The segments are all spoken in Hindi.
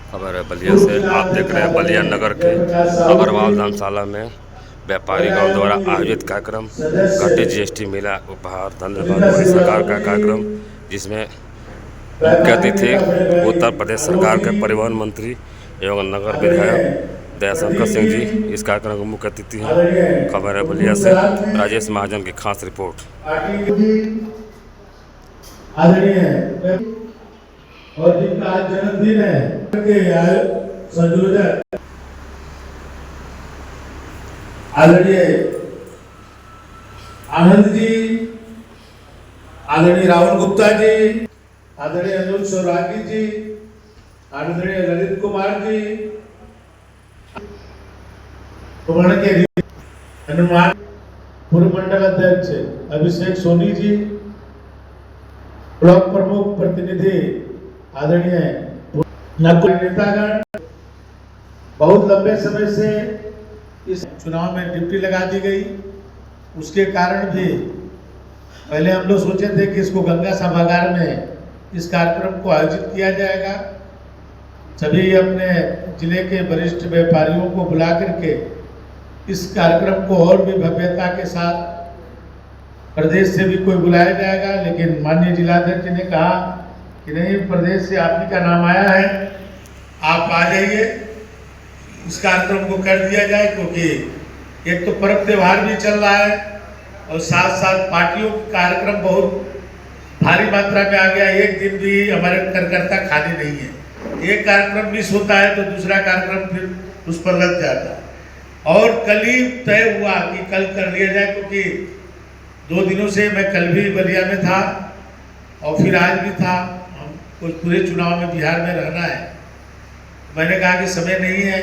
खबर है बलिया से। आप देख रहे हैं बलिया नगर के अग्रवाल धर्मशाला में व्यापारियों द्वारा आयोजित कार्यक्रम घटे जीएसटी मेला उपहार धन्यवाद मोदी सरकार का कार्यक्रम, जिसमें मुख्य अतिथि उत्तर प्रदेश सरकार के परिवहन मंत्री एवं नगर विधायक दयाशंकर सिंह जी इस कार्यक्रम के मुख्य अतिथि हैं। खबर है बलिया से। राजेश महाजन की खास रिपोर्ट। और जिनका आज जन्मदिन है के संयोजक आदरणीय आनंद जी, आदरणीय राहुल गुप्ता जी, आदरणीय अनुज सौरागी जी, आदरणीय ललित कुमार जी, के हनुमान पूर्व मंडल अध्यक्ष अभिषेक सोनी जी, ब्लॉक प्रमुख प्रतिनिधि आदरणीय नकुल नेतागण, बहुत लंबे समय से इस चुनाव में ड्यूटी लगा दी गई। उसके कारण भी पहले हम लोग सोचे थे कि इसको गंगा सभागार में इस कार्यक्रम को आयोजित किया जाएगा। सभी अपने जिले के वरिष्ठ व्यापारियों को बुला करके इस कार्यक्रम को और भी भव्यता के साथ प्रदेश से भी कोई बुलाया जाएगा, लेकिन माननीय जिलाध्यक्ष ने कहा कि नहीं, प्रदेश से आप ही का नाम आया है, आप आ जाइए, इस कार्यक्रम को कर दिया जाए। क्योंकि एक तो पर्व त्योहार भी चल रहा है और साथ साथ पार्टियों का कार्यक्रम बहुत भारी मात्रा में आ गया। एक दिन भी हमारे कार्यकर्ता खाली नहीं है। एक कार्यक्रम मिस होता है तो दूसरा कार्यक्रम फिर उस पर लग जाता है। और कल ही तय हुआ कि कल कर लिया जाए, क्योंकि 2 दिनों से मैं कल भी बलिया में था और फिर आज भी था। हमको पूरे चुनाव में बिहार में रहना है। मैंने कहा कि समय नहीं है,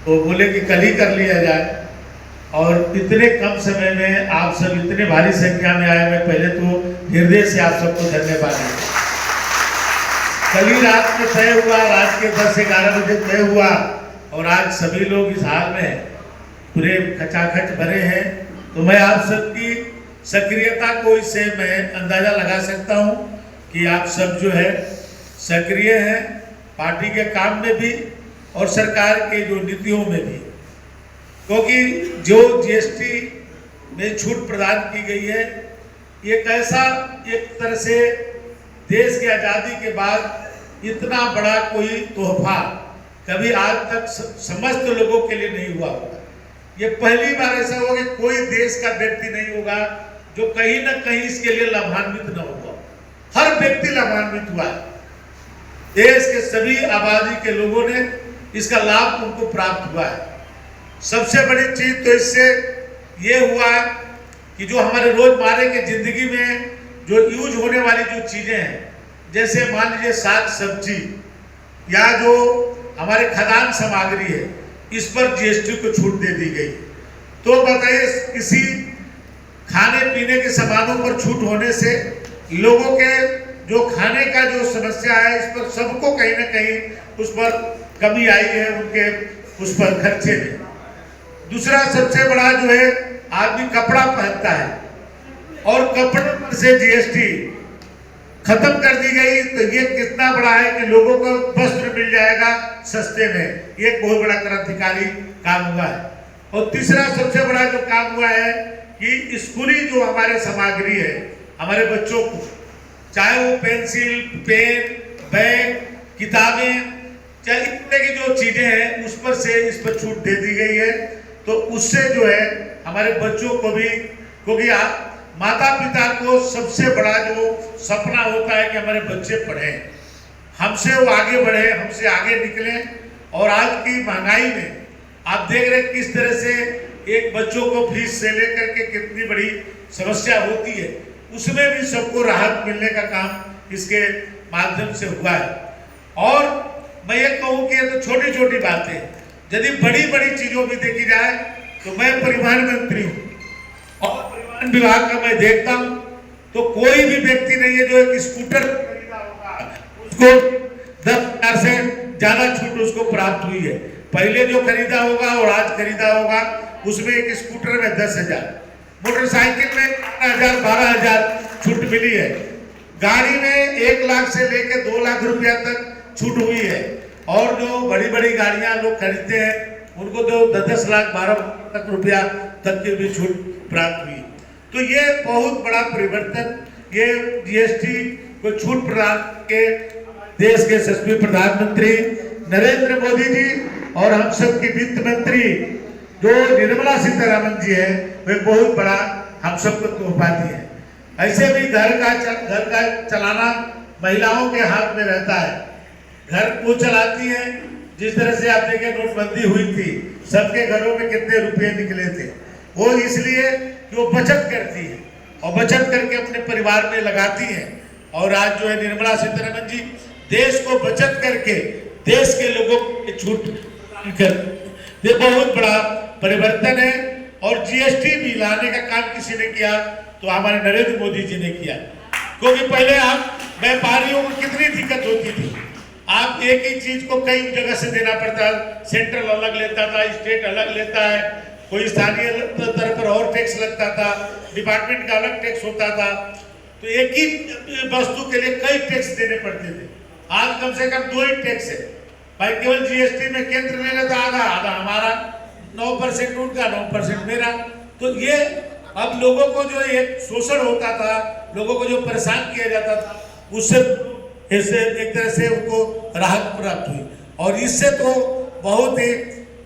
तो बोले कि कल ही कर लिया जाए। और इतने कम समय में आप सब इतने भारी संख्या में आए, मैं पहले तो हृदय से आप सबको धन्यवाद देता। कल ही रात में तय हुआ, रात के 10-11 बजे तय हुआ और आज सभी लोग इस हाल में पूरे खचाखच भरे हैं। तो मैं आप सबकी सक्रियता को इससे मैं अंदाजा लगा सकता हूं कि आप सब जो है सक्रिय हैं पार्टी के काम में भी और सरकार के जो नीतियों में भी। क्योंकि जो जीएसटी में छूट प्रदान की गई है, ये कैसा एक तरह से देश की आज़ादी के बाद इतना बड़ा कोई तोहफा कभी आज तक समस्त लोगों के लिए नहीं हुआ होगा। ये पहली बार ऐसा होगा कि कोई देश का व्यक्ति नहीं होगा जो कहीं ना कहीं इसके लिए लाभान्वित न होगा। हर व्यक्ति लाभान्वित हुआ है। देश के सभी आबादी के लोगों ने इसका लाभ उनको प्राप्त हुआ है। सबसे बड़ी चीज तो इससे ये हुआ कि जो हमारे रोजमर्रा के जिंदगी में जो यूज होने वाली जो चीजें हैं, जैसे मान लीजिए साग सब्जी या जो हमारे खाद्यान्न सामग्री है, इस पर जीएसटी को छूट दे दी गई। तो बताइए, किसी खाने पीने के सामानों पर छूट होने से लोगों के जो खाने का जो समस्या है, इस पर सबको कहीं ना कहीं उस पर कमी आई है, उनके उस पर खर्चे में। दूसरा सबसे बड़ा जो है, आदमी कपड़ा पहनता है और कपड़े से जीएसटी खत्म कर दी गई। तो ये कितना बड़ा है कि लोगों को वस्त्र मिल जाएगा सस्ते में। ये एक बहुत बड़ा क्रांतिकारी काम हुआ है। और तीसरा सबसे बड़ा जो काम हुआ है कि स्कूली जो हमारे सामग्री है, हमारे बच्चों को, चाहे वो पेंसिल, पेन, बैग, किताबें, चाहे इतने की जो चीजें हैं, उस पर से इस पर छूट दे दी गई है। तो उससे जो है हमारे बच्चों को भी, क्योंकि माता पिता को सबसे बड़ा जो सपना होता है कि हमारे बच्चे पढ़ें, हमसे वो आगे बढ़े, हमसे आगे निकले। और आज की महंगाई में आप देख रहे हैं किस तरह से एक बच्चों को फीस से लेकर के कितनी बड़ी समस्या होती है। उसमें भी सबको राहत मिलने का काम इसके माध्यम से हुआ है। और मैं ये कहूँ कि ये तो छोटी छोटी बातें, यदि बड़ी बड़ी चीजों में देखी जाए तो मैं परिवहन मंत्री हूँ और परिवहन विभाग का मैं देखता हूँ तो कोई भी व्यक्ति नहीं है जो एक स्कूटर खरीदा होगा उसको 10,000 से ज्यादा छूट उसको प्राप्त हुई है। पहले जो खरीदा होगा और आज खरीदा होगा उसमें एक स्कूटर में 10,000, मोटरसाइकिल में 12,000 छूट मिली है। गाड़ी में 1 लाख से लेकर 2 लाख रुपया तक छूट हुई है, और जो बड़ी बड़ी गाड़ियां लोग खरीदते हैं उनको तो 10-10 लाख 12 लाख रुपया तक की भी छूट प्राप्त हुई। तो ये बहुत बड़ा परिवर्तन, ये जीएसटी को छूट प्रदान के देश के यशस्वी प्रधानमंत्री नरेंद्र मोदी जी और हम सब की वित्त मंत्री जो निर्मला सीतारमण जी है, वे बहुत बड़ा हम सबको तोहफा दी है। ऐसे भी घर का चलाना महिलाओं के हाथ में रहता है। घर वो चलाती हैं, जिस तरह से आप देखें नोटबंदी हुई थी, सबके घरों में कितने रुपए निकले थे, वो इसलिए कि वो बचत करती है और बचत करके अपने परिवार में लगाती है। और आज जो है निर्मला सीतारमण जी देश को बचत करके देश के लोगों को छूट कर, ये बहुत बड़ा परिवर्तन है। और जीएसटी भी लाने का काम किसी ने किया तो हमारे नरेंद्र मोदी जी ने किया, क्योंकि पहले आप व्यापारियों को कितनी दिक्कत होती थी, आप एक ही चीज को कई जगह से देना पड़ता, सेंट्रल अलग लेता था, स्टेट अलग लेता है, कोई स्थानीय स्तर पर और टैक्स लगता था, डिपार्टमेंट का अलग टैक्स होता था, तो एक ही वस्तु के लिए कई टैक्स देने पड़ते थे। आज कम से कम 2 ही टैक्स है भाई, केवल जीएसटी में केंद्र ले लेता आधा हमारा, 9% उनका 9% मेरा। तो ये अब लोगों को जो एक शोषण होता था, लोगों को जो परेशान किया जाता था, उससे इससे एक तरह से उनको राहत प्राप्त हुई। और इससे तो बहुत ही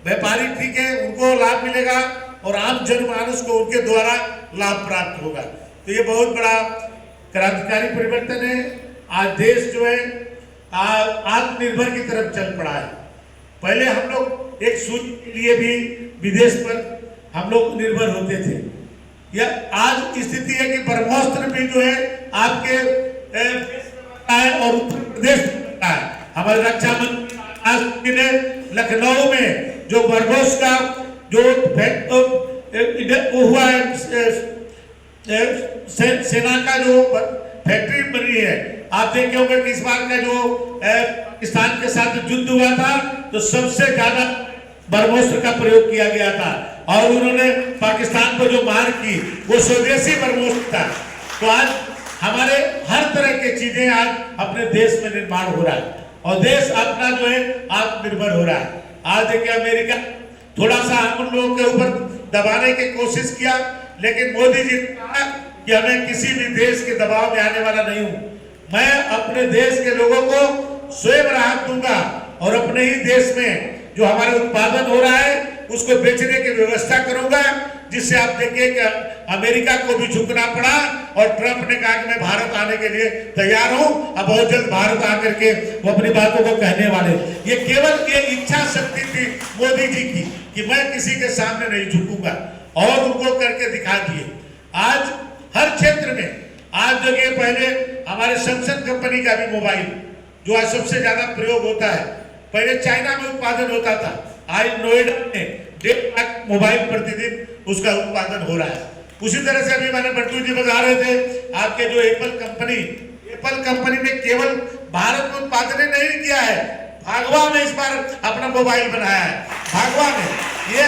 व्यापारी ठीक है, उनको लाभ मिलेगा और आम जनमानस को उनके द्वारा लाभ प्राप्त होगा। तो ये बहुत बड़ा क्रांतिकारी परिवर्तन है। आज देश जो है आत्मनिर्भर की तरफ चल पड़ा है। पहले हम लोग एक सूच के लिए भी विदेश पर हम लोग निर्भर होते थे। यह आज स्थिति है कि ब्रह्मोस्त्र भी जो है आपके और उत्तर प्रदेश में है। हमारे रक्षा मंत्री ने लखनऊ में जो ब्रह्मोस का जो हुआ है, सेना का जो फैक्ट्री बनी है, आप देखे होंगे कि इस बार का जो पाकिस्तान के साथ युद्ध हुआ था तो सबसे ज्यादा ब्रह्मोस्त्र का प्रयोग किया गया था, और उन्होंने पाकिस्तान को जो मार की वो स्वदेशी ब्रह्मोस्त्र था। तो आज हमारे हर तरह की चीजें आज अपने देश में निर्माण हो रहा है और देश अपना जो है आत्मनिर्भर हो रहा है। आज देखिए अमेरिका थोड़ा सा हम लोगों के ऊपर दबाने की कोशिश किया, लेकिन मोदी जी ने कहा कि हमें किसी भी देश के दबाव में आने वाला नहीं हूं, मैं अपने देश के लोगों को स्वयं राहत दूंगा और अपने ही देश में जो हमारे उत्पादन हो रहा है उसको बेचने की व्यवस्था करूंगा, जिससे आप देखिए कि अमेरिका को भी झुकना पड़ा और ट्रंप ने कहा कि मैं भारत आने के लिए तैयार हूं। अब बहुत जल्द भारत आकर के वो अपनी बातों को कहने वाले। ये केवल ये इच्छा शक्ति थी मोदी जी की कि मैं किसी के सामने नहीं झुकूंगा, और उनको करके दिखा दिए। आज हर क्षेत्र में आज देखिए, पहले हमारे सैमसंग कंपनी का भी मोबाइल जो आज सबसे ज्यादा प्रयोग होता है, पहले चाइना में उत्पादन होता था, आज नोएडा में 1.5 लाख मोबाइल प्रतिदिन उसका उत्पादन हो रहा है। उसी तरह से अभी हमारे बंटू जी बता रहे थे, आपके जो एप्पल कंपनी ने केवल भारत में उत्पादन नहीं किया है, भागवा में इस बार अपना मोबाइल बनाया है। भागवा में ये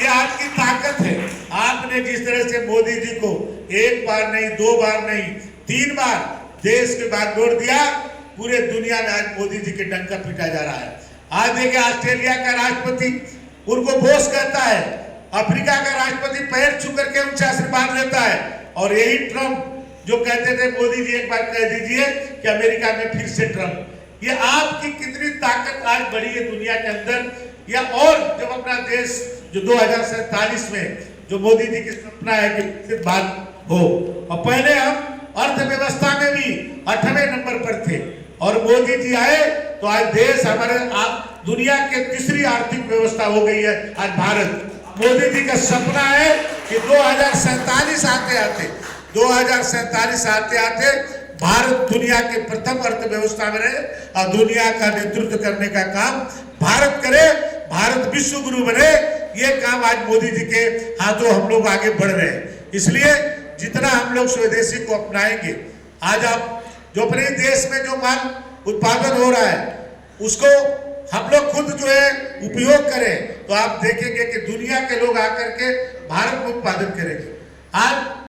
आपकी ताकत है। आपने जिस तरह से मोदी जी को 1 बार नहीं, 2 बार नहीं, 3 बार देश के बागडोर दिया, पूरे दुनिया में आज मोदी जी के डंका पीटा जा रहा है। आज देखिए ऑस्ट्रेलिया का राष्ट्रपति उनको बोस कहता है, अफ्रीका का राष्ट्रपति पैर छू करके उनसे आशीर्वाद लेता है, और यही ट्रंप जो कहते थे मोदी जी एक बार कह दीजिए कि अमेरिका में फिर से ट्रंप। ये आपकी कितनी ताकत आज बढ़ी है दुनिया के अंदर। या और जब अपना देश जो 2047 में जो मोदी जी की सपना है कि विकसित भारत हो, और पहले हम अर्थव्यवस्था में भी 8वें नंबर पर थे, और मोदी जी आए तो आज देश हमारे दुनिया के तीसरी आर्थिक व्यवस्था हो गई है आज भारत। मोदी जी का सपना है कि 2047 आते आते भारत दुनिया के प्रथम अर्थव्यवस्था में रहे और दुनिया का नेतृत्व करने का काम भारत करे, भारत विश्व गुरु बने। ये काम आज मोदी जी के हाथों हम लोग आगे बढ़ रहे हैं। इसलिए जितना हम लोग स्वदेशी को अपनाएंगे, आज आप जो अपने देश में जो माल उत्पादन हो रहा है उसको हम लोग खुद जो है उपयोग करें, तो आप देखेंगे कि दुनिया के लोग आकर के भारत में उत्पादन करेंगे। आज